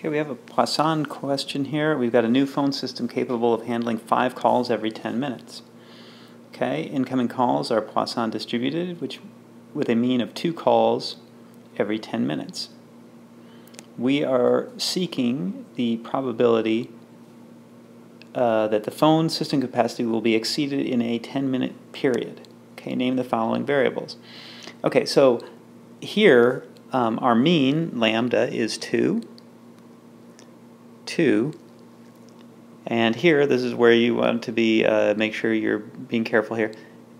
Okay, we have a Poisson question here. We've got a new phone system capable of handling 5 calls every 10 minutes. Okay, incoming calls are Poisson distributed, which with a mean of 2 calls every 10 minutes. We are seeking the probability that the phone system capacity will be exceeded in a 10-minute period. Okay, name the following variables. Okay, so here our mean, lambda, is 2. And here, this is where you want to be, make sure you're being careful here.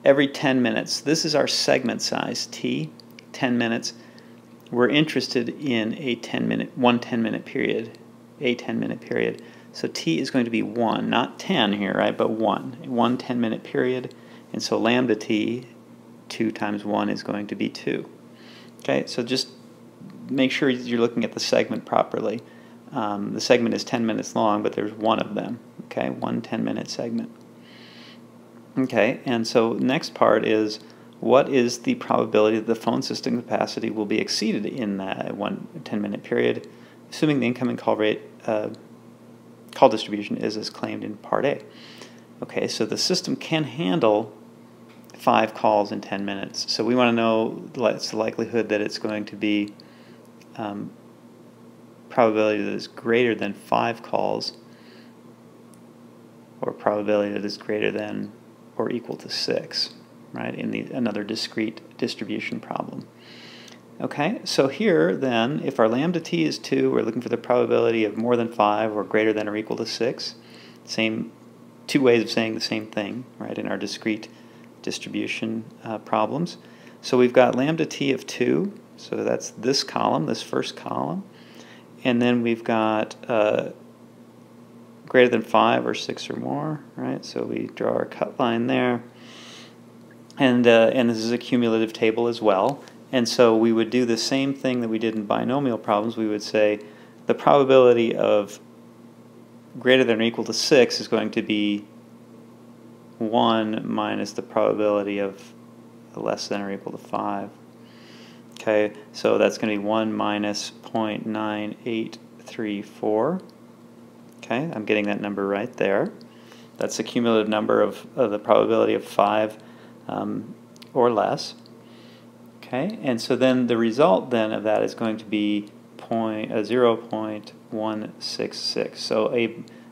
Every 10 minutes. This is our segment size, t, 10 minutes. We're interested in a 10-minute period, a 10-minute period. So t is going to be 1, not 10 here, right, but 1. 1 10-minute period. And so lambda t, 2 times 1 is going to be 2. Okay, so just make sure you're looking at the segment properly. The segment is 10 minutes long, but there's one of them. Okay, one 10-minute segment. Okay, and so next part is, what is the probability that the phone system capacity will be exceeded in that one 10-minute period, assuming the incoming call rate, call distribution is as claimed in Part A. Okay, so the system can handle 5 calls in 10 minutes. So we want to know what's the likelihood that it's going to be probability that is greater than 5 calls, or probability that is greater than or equal to 6, right, in another discrete distribution problem. Okay, so here then, if our lambda t is 2, we're looking for the probability of more than 5 or greater than or equal to 6. Same, 2 ways of saying the same thing, right, in our discrete distribution problems. So we've got lambda t of 2, so that's this column, this first column. And then we've got greater than 5 or 6 or more, right? So we draw our cut line there. And this is a cumulative table as well. And so we would do the same thing that we did in binomial problems. We would say the probability of greater than or equal to 6 is going to be 1 minus the probability of less than or equal to 5. Okay, so that's going to be 1 minus 0.9834. Okay, I'm getting that number right there. That's the cumulative number of the probability of 5 or less. Okay, and so then the result then of that is going to be 0.166. So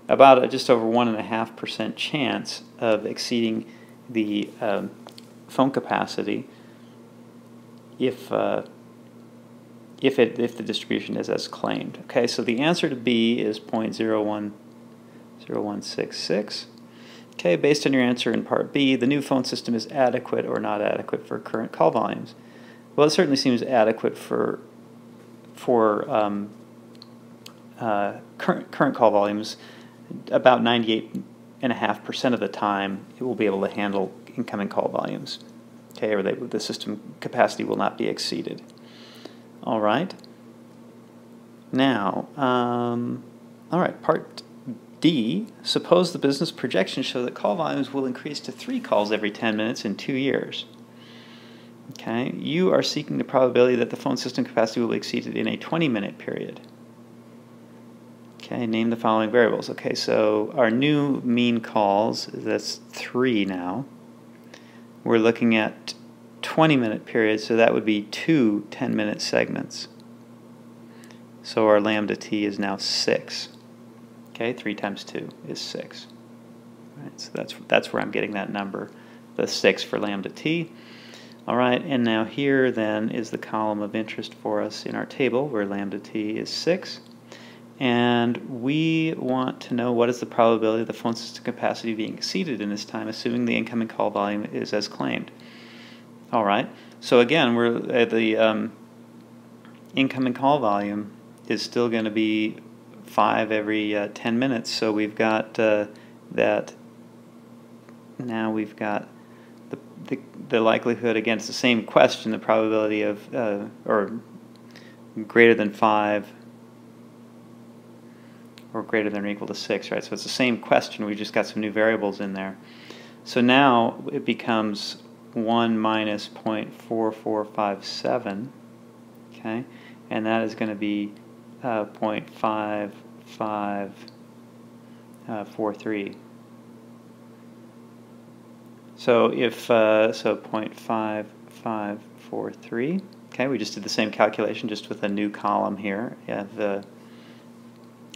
about just over 1.5% chance of exceeding the phone capacity if the distribution is as claimed. Okay, so the answer to B is 0.0166. Okay, based on your answer in Part B, the new phone system is adequate or not adequate for current call volumes. Well, it certainly seems adequate for current call volumes. About 98.5% of the time, it will be able to handle incoming call volumes. Okay, or the system capacity will not be exceeded. All right. Now, all right, Part D. Suppose the business projections show that call volumes will increase to 3 calls every 10 minutes in 2 years. Okay, you are seeking the probability that the phone system capacity will be exceeded in a 20-minute period. Okay, name the following variables. Okay, so our new mean calls, that's 3 now. We're looking at 20-minute periods, so that would be 2 10-minute segments. So our lambda t is now 6. Okay, 3 times 2 is 6. All right, so that's where I'm getting that number, the 6 for lambda t. All right, and now here then is the column of interest for us in our table where lambda t is 6. And we want to know what is the probability of the phone system capacity being exceeded in this time, assuming the incoming call volume is as claimed. All right, so again, we're at the incoming call volume is still going to be 5 every 10 minutes. So we've got that. Now we've got the likelihood, again, it's the same question, the probability of, or greater than 5 or greater than or equal to 6, right? So it's the same question, we just got some new variables in there. So now it becomes 1 minus 0.4457, okay? And that is going to be 0.5543. So if so 0.5543. Okay, we just did the same calculation, just with a new column here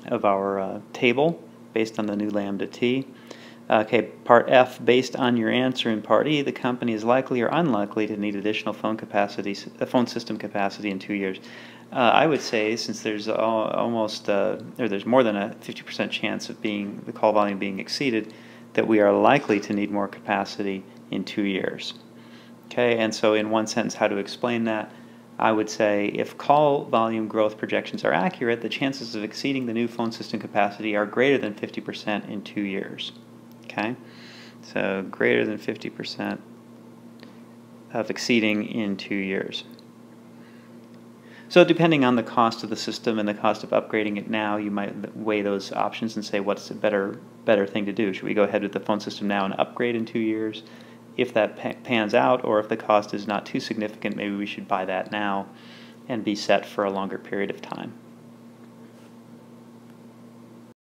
of our table based on the new lambda t. Okay, part F, based on your answer in part E, the company is likely or unlikely to need additional phone system capacity in 2 years. I would say, since there's there's more than a 50% chance of the call volume being exceeded, that we are likely to need more capacity in 2 years. Okay, and so in one sentence, how to explain that? I would say, if call volume growth projections are accurate, the chances of exceeding the new phone system capacity are greater than 50% in 2 years. Okay, so greater than 50% of exceeding in 2 years. So depending on the cost of the system and the cost of upgrading it now, you might weigh those options and say, what's a better thing to do? Should we go ahead with the phone system now and upgrade in 2 years? If that pans out, or if the cost is not too significant, maybe we should buy that now and be set for a longer period of time.